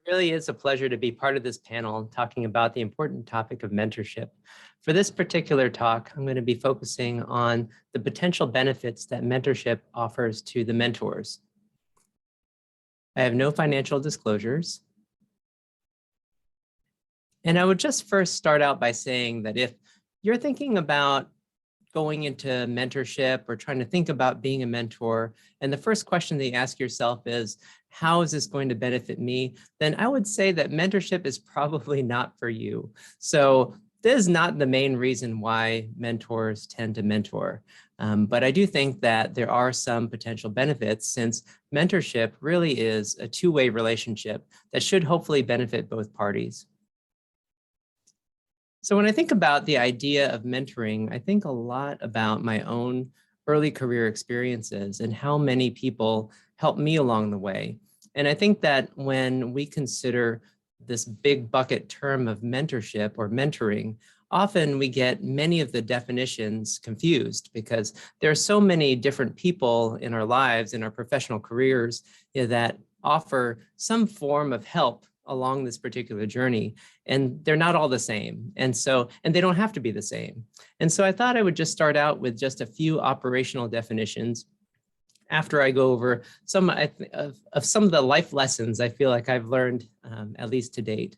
Really is a pleasure to be part of this panel talking about the important topic of mentorship. For this particular talk, I'm going to be focusing on the potential benefits that mentorship offers to the mentors. I have no financial disclosures. And I would just first start out by saying that if you're thinking about going into mentorship or trying to think about being a mentor, and the first question that you ask yourself is, how is this going to benefit me? Then I would say that mentorship is probably not for you. So this is not the main reason why mentors tend to mentor. But I do think that there are some potential benefits, since mentorship really is a two-way relationship that should hopefully benefit both parties. So when I think about the idea of mentoring, I think a lot about my own early career experiences and how many people helped me along the way. And I think that when we consider this big bucket term of mentorship or mentoring, often we get many of the definitions confused because there are so many different people in our lives, in our professional careers, that offer some form of help along this particular journey, and they're not all the same. And they don't have to be the same. And so I thought I would just start out with just a few operational definitions after I go over some of some of the life lessons I feel like I've learned, at least to date.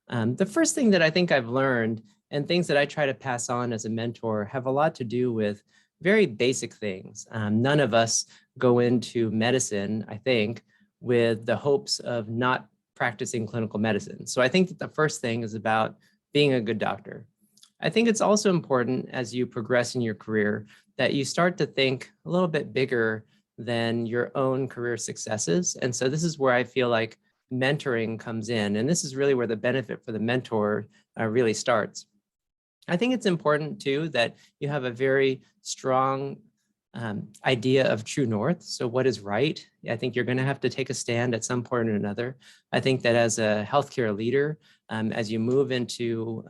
The first thing that I think I've learned, and things that I try to pass on as a mentor, have a lot to do with very basic things. None of us go into medicine, I think, with the hopes of not practicing clinical medicine. So I think that the first thing is about being a good doctor. I think it's also important as you progress in your career that you start to think a little bit bigger than your own career successes. And so this is where I feel like mentoring comes in. And this is really where the benefit for the mentor really starts. I think it's important too that you have a very strong idea of true north. So what is right? I think you're going to have to take a stand at some point or another. I think that as a healthcare leader, as you move into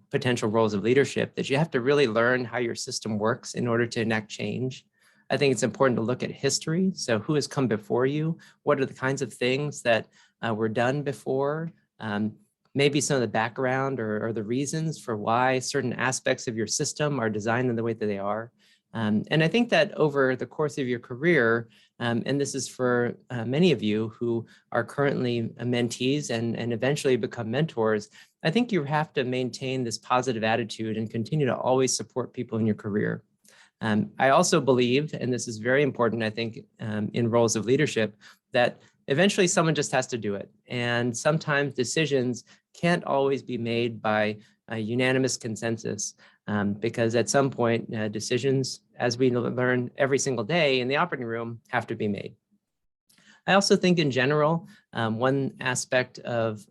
potential roles of leadership, that you have to really learn how your system works in order to enact change. I think it's important to look at history. So who has come before you? What are the kinds of things that were done before? Maybe some of the background or the reasons for why certain aspects of your system are designed in the way that they are. And I think that over the course of your career, and this is for many of you who are currently mentees and eventually become mentors, I think you have to maintain this positive attitude and continue to always support people in your career. I also believe, and this is very important, I think, in roles of leadership, that eventually someone just has to do it. And sometimes decisions can't always be made by a unanimous consensus. Because at some point, decisions, as we learn every single day in the operating room, have to be made. I also think in general, one aspect of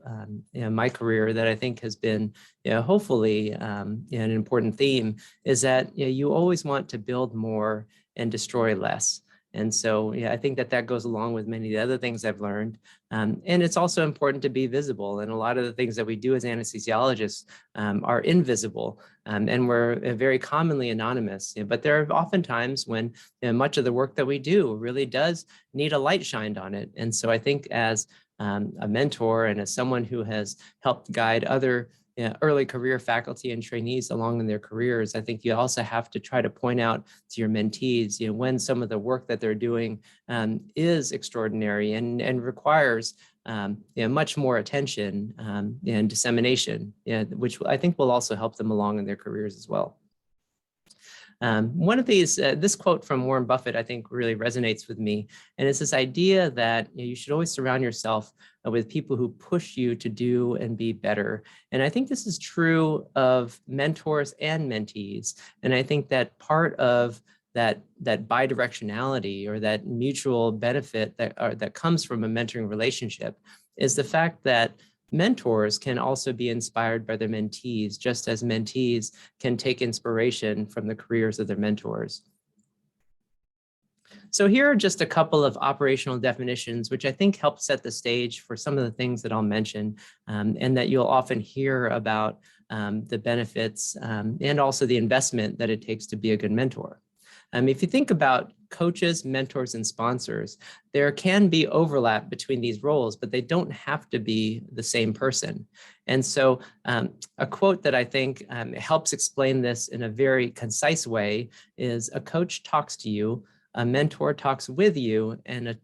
my career that I think has been hopefully an important theme is that you always want to build more and destroy less. And so, I think that that goes along with many of the other things I've learned. And it's also important to be visible. And a lot of the things that we do as anesthesiologists are invisible, and we're very commonly anonymous. But there are often times when much of the work that we do really does need a light shined on it. And so I think as a mentor and as someone who has helped guide other early career faculty and trainees along in their careers, I think you also have to try to point out to your mentees, when some of the work that they're doing is extraordinary and requires much more attention and dissemination, which I think will also help them along in their careers as well. One of these, this quote from Warren Buffett, I think really resonates with me. And it's this idea that you should always surround yourself with people who push you to do and be better. And I think this is true of mentors and mentees. And I think that part of that bi-directionality or that mutual benefit that comes from a mentoring relationship is the fact that mentors can also be inspired by their mentees, just as mentees can take inspiration from the careers of their mentors. So here are just a couple of operational definitions, which I think help set the stage for some of the things that I'll mention, and that you'll often hear about the benefits and also the investment that it takes to be a good mentor. If you think about coaches, mentors, and sponsors, there can be overlap between these roles, but they don't have to be the same person. And so a quote that I think helps explain this in a very concise way is, a coach talks to you, a mentor talks with you, and a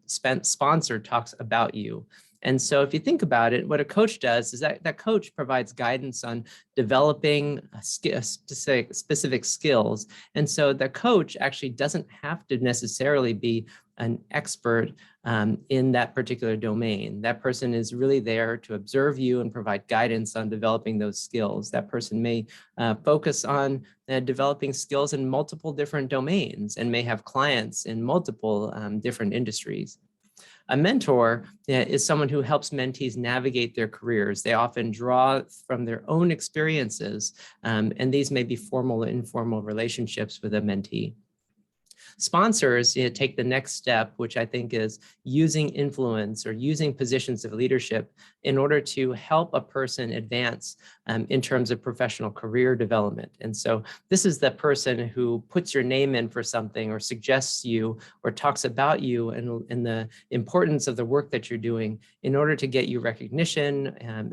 sponsor talks about you. And so if you think about it, what a coach does is that coach provides guidance on developing specific skills. And so the coach actually doesn't have to necessarily be an expert in that particular domain. That person is really there to observe you and provide guidance on developing those skills. That person may focus on developing skills in multiple different domains and may have clients in multiple different industries. A mentor is someone who helps mentees navigate their careers. They often draw from their own experiences, and these may be formal or informal relationships with a mentee. Sponsors take the next step, which I think is using influence or using positions of leadership in order to help a person advance in terms of professional career development. And so this is the person who puts your name in for something or suggests you or talks about you and the importance of the work that you're doing in order to get you recognition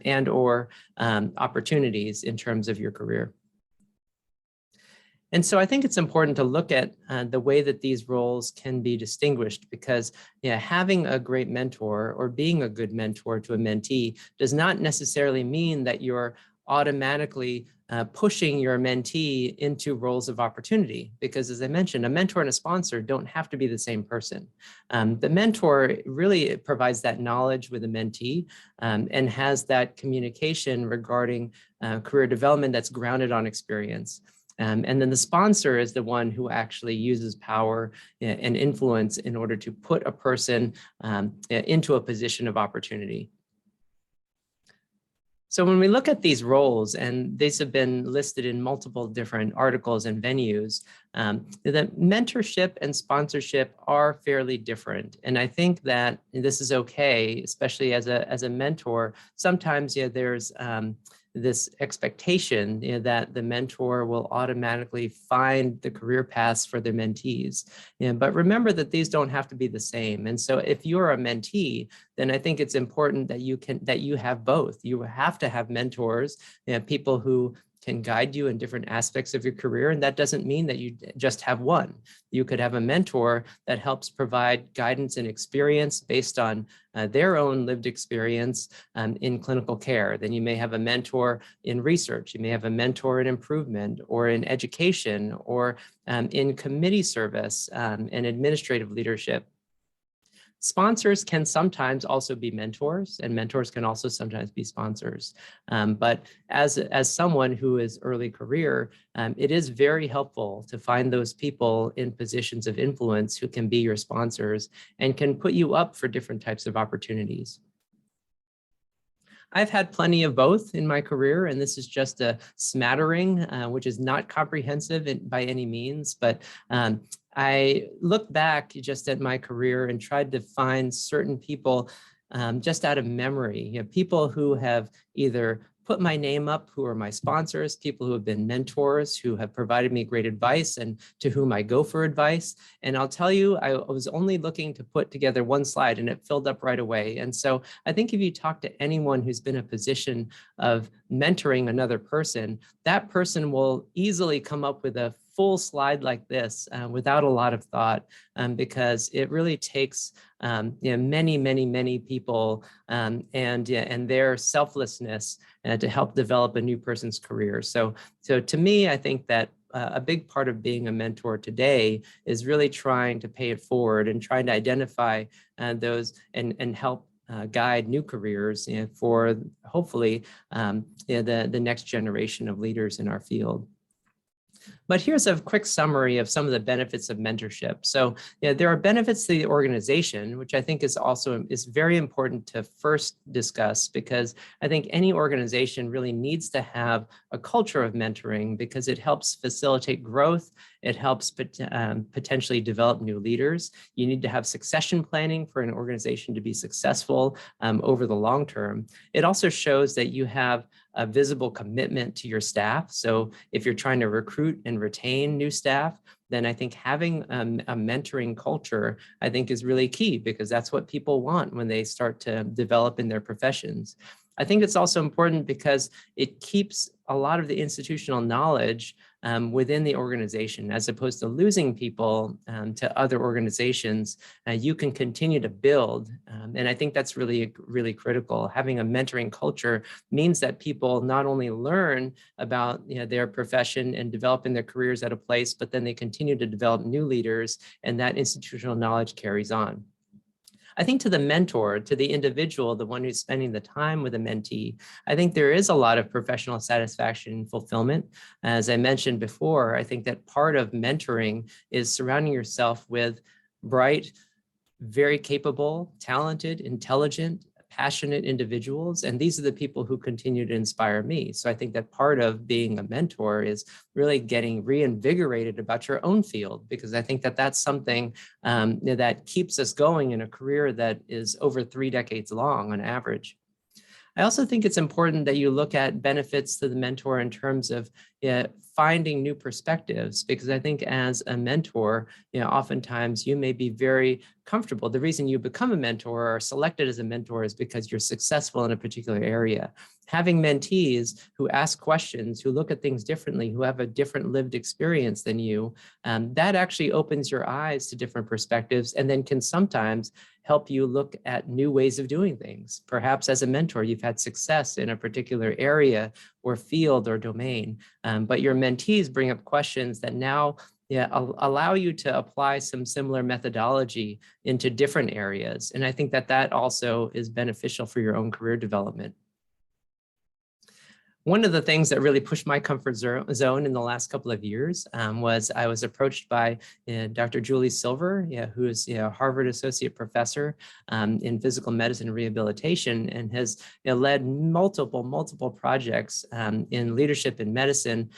and or opportunities in terms of your career. And so I think it's important to look at the way that these roles can be distinguished, because having a great mentor or being a good mentor to a mentee does not necessarily mean that you're automatically pushing your mentee into roles of opportunity. Because as I mentioned, a mentor and a sponsor don't have to be the same person. The mentor really provides that knowledge with a mentee and has that communication regarding career development that's grounded on experience. And then the sponsor is the one who actually uses power and influence in order to put a person into a position of opportunity. So when we look at these roles, and these have been listed in multiple different articles and venues, the mentorship and sponsorship are fairly different. And I think that this is okay, especially as a mentor. Sometimes there's this expectation that the mentor will automatically find the career paths for their mentees. But remember that these don't have to be the same. And so if you're a mentee, then I think it's important that you have both. You have to have mentors, people who can guide you in different aspects of your career. And that doesn't mean that you just have one. You could have a mentor that helps provide guidance and experience based on their own lived experience in clinical care. Then you may have a mentor in research. You may have a mentor in improvement or in education or in committee service and administrative leadership. Sponsors can sometimes also be mentors, and mentors can also sometimes be sponsors. But as someone who is early career, it is very helpful to find those people in positions of influence who can be your sponsors and can put you up for different types of opportunities. I've had plenty of both in my career, and this is just a smattering, which is not comprehensive by any means, but I look back just at my career and tried to find certain people just out of memory, people who have either put my name up, who are my sponsors, people who have been mentors, who have provided me great advice and to whom I go for advice. And I'll tell you, I was only looking to put together one slide and it filled up right away. And so I think if you talk to anyone who's been in a position of mentoring another person, that person will easily come up with a full slide like this without a lot of thought, because it really takes many people and their selflessness to help develop a new person's career. So to me, I think that a big part of being a mentor today is really trying to pay it forward and trying to identify those and help guide new careers for hopefully the next generation of leaders in our field. But here's a quick summary of some of the benefits of mentorship. So there are benefits to the organization, which I think is very important to first discuss, because I think any organization really needs to have a culture of mentoring because it helps facilitate growth. It helps potentially develop new leaders. You need to have succession planning for an organization to be successful over the long term. It also shows that you have a visible commitment to your staff. So if you're trying to recruit and retain new staff, then I think having a mentoring culture, I think, is really key, because that's what people want when they start to develop in their professions. I think it's also important because it keeps a lot of the institutional knowledge within the organization, as opposed to losing people to other organizations. You can continue to build, and I think that's really, really critical. Having a mentoring culture means that people not only learn about their profession and develop in their careers at a place, but then they continue to develop new leaders, and that institutional knowledge carries on. I think to the mentor, to the individual, the one who's spending the time with a mentee, I think there is a lot of professional satisfaction and fulfillment. As I mentioned before, I think that part of mentoring is surrounding yourself with bright, very capable, talented, intelligent, passionate individuals. And these are the people who continue to inspire me. So I think that part of being a mentor is really getting reinvigorated about your own field, because I think that that's something that keeps us going in a career that is over 3 decades long on average. I also think it's important that you look at benefits to the mentor in terms of finding new perspectives, because I think as a mentor, oftentimes you may be very comfortable. The reason you become a mentor or selected as a mentor is because you're successful in a particular area. Having mentees who ask questions, who look at things differently, who have a different lived experience than you, that actually opens your eyes to different perspectives, and then can sometimes help you look at new ways of doing things. Perhaps as a mentor, you've had success in a particular area or field or domain, but your mentees bring up questions that now allow you to apply some similar methodology into different areas. And I think that that also is beneficial for your own career development. One of the things that really pushed my comfort zone in the last couple of years was I was approached by Dr. Julie Silver, who is a Harvard Associate Professor in Physical Medicine and Rehabilitation, and has led multiple projects in leadership in medicine,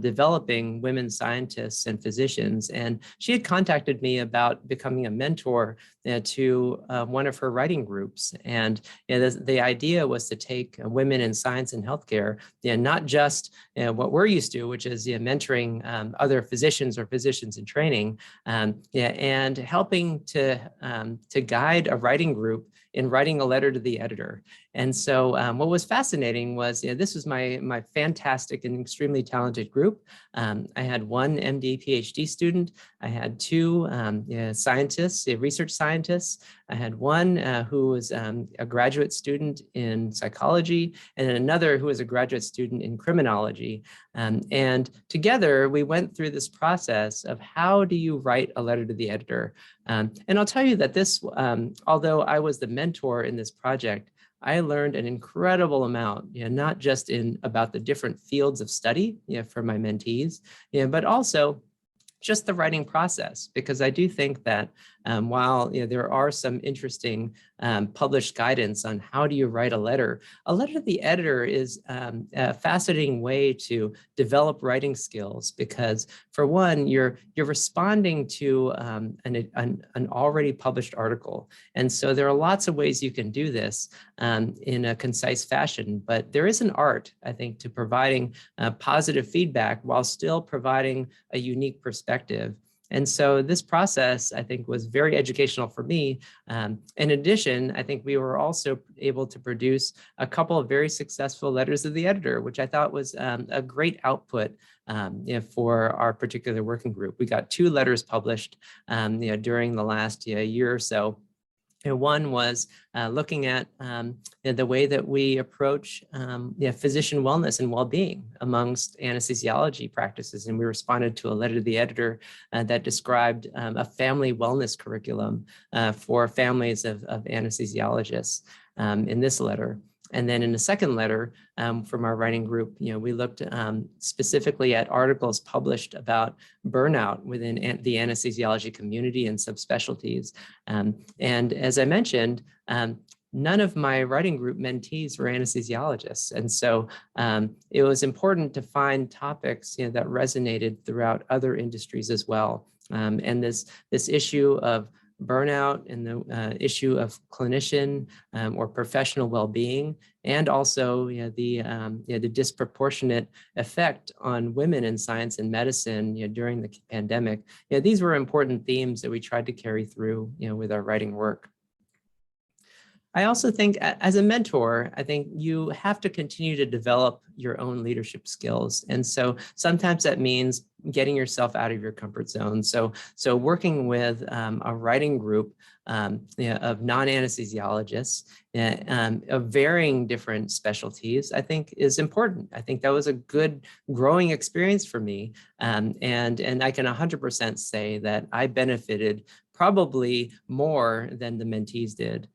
developing women scientists and physicians. And she had contacted me about becoming a mentor to one of her writing groups. And the idea was to take women in science and healthcare, not just what we're used to, which is mentoring other physicians or physicians in training, and helping to guide a writing group in writing a letter to the editor. And so what was fascinating was, this was my fantastic and extremely talented group. I had one MD, PhD student. I had 2 scientists, research scientists. I had one who was a graduate student in psychology, and another who was a graduate student in criminology. And together we went through this process of how do you write a letter to the editor? And I'll tell you that this, although I was the mentor in this project, I learned an incredible amount, not just about the different fields of study for my mentees, but also just the writing process, because I do think that while there are some interesting published guidance on how do you write a letter to the editor is a fascinating way to develop writing skills, because for one, you're responding to an already published article. And so there are lots of ways you can do this in a concise fashion, but there is an art, I think, to providing positive feedback while still providing a unique perspective. And so this process, I think, was very educational for me. In addition, I think we were also able to produce a couple of very successful letters to the editor, which I thought was a great output for our particular working group. We got 2 letters published during the last year or so. And one was looking at the way that we approach physician wellness and well-being amongst anesthesiology practices. And we responded to a letter to the editor that described a family wellness curriculum for families of anesthesiologists in this letter. And then in the second letter from our writing group, we looked specifically at articles published about burnout within the anesthesiology community and subspecialties. And as I mentioned, none of my writing group mentees were anesthesiologists. And so it was important to find topics that resonated throughout other industries as well. And this issue of burnout and the issue of clinician or professional well-being, and also the disproportionate effect on women in science and medicine during the pandemic. These were important themes that we tried to carry through with our writing work. I also think as a mentor, I think you have to continue to develop your own leadership skills. And so sometimes that means getting yourself out of your comfort zone. So working with a writing group of non-anesthesiologists of varying different specialties, I think is important. I think that was a good growing experience for me. And I can 100% say that I benefited probably more than the mentees did.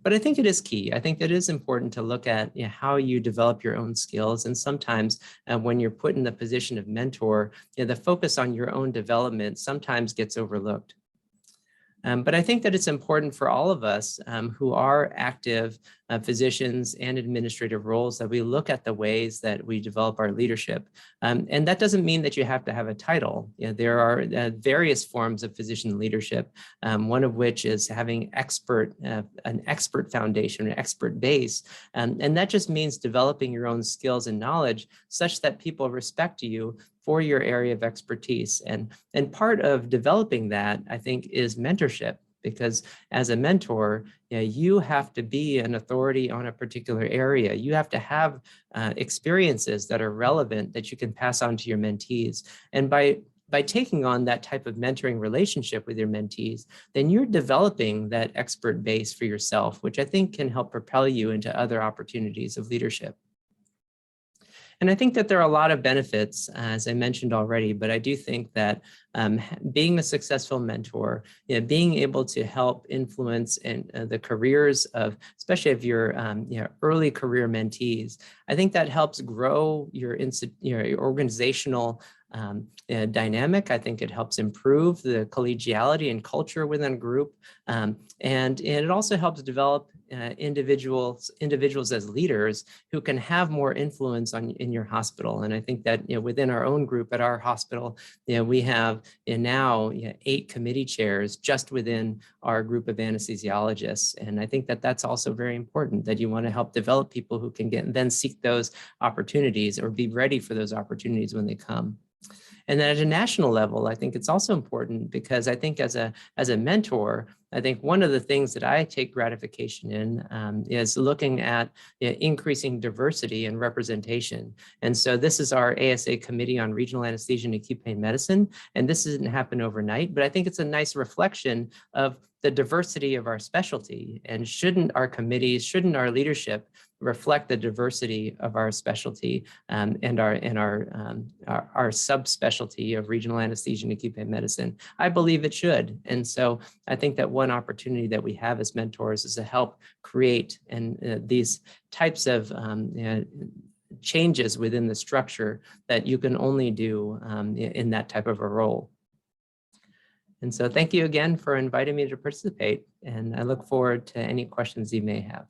But I think it is key. I think it is important to look at how you develop your own skills. And sometimes when you're put in the position of mentor, the focus on your own development sometimes gets overlooked. But I think that it's important for all of us who are active physicians and administrative roles that we look at the ways that we develop our leadership. And that doesn't mean that you have to have a title. There are various forms of physician leadership, one of which is having an expert foundation, an expert base. And that just means developing your own skills and knowledge such that people respect you for your area of expertise. And part of developing that, I think, is mentorship, because as a mentor, you have to be an authority on a particular area. You have to have experiences that are relevant that you can pass on to your mentees. And by taking on that type of mentoring relationship with your mentees, then you're developing that expert base for yourself, which I think can help propel you into other opportunities of leadership. And I think that there are a lot of benefits, as I mentioned already, but I do think that being a successful mentor, being able to help influence in the careers of, especially of your early career mentees, I think that helps grow your organizational dynamic. I think it helps improve the collegiality and culture within a group. And it also helps develop individuals as leaders who can have more influence in your hospital. And I think that within our own group at our hospital, we have now 8 committee chairs just within our group of anesthesiologists. And I think that that's also very important, that you want to help develop people who can then seek those opportunities or be ready for those opportunities when they come. And then at a national level, I think it's also important, because I think as a mentor, I think one of the things that I take gratification in is looking at increasing diversity and representation. And so this is our ASA Committee on Regional Anesthesia and Acute Pain Medicine. And this didn't happen overnight, but I think it's a nice reflection of the diversity of our specialty. And shouldn't our committees, shouldn't our leadership reflect the diversity of our specialty and our subspecialty of regional anesthesia and acute pain medicine? I believe it should. And so I think that one opportunity that we have as mentors is to help create these types of changes within the structure that you can only do in that type of a role. And so thank you again for inviting me to participate, and I look forward to any questions you may have.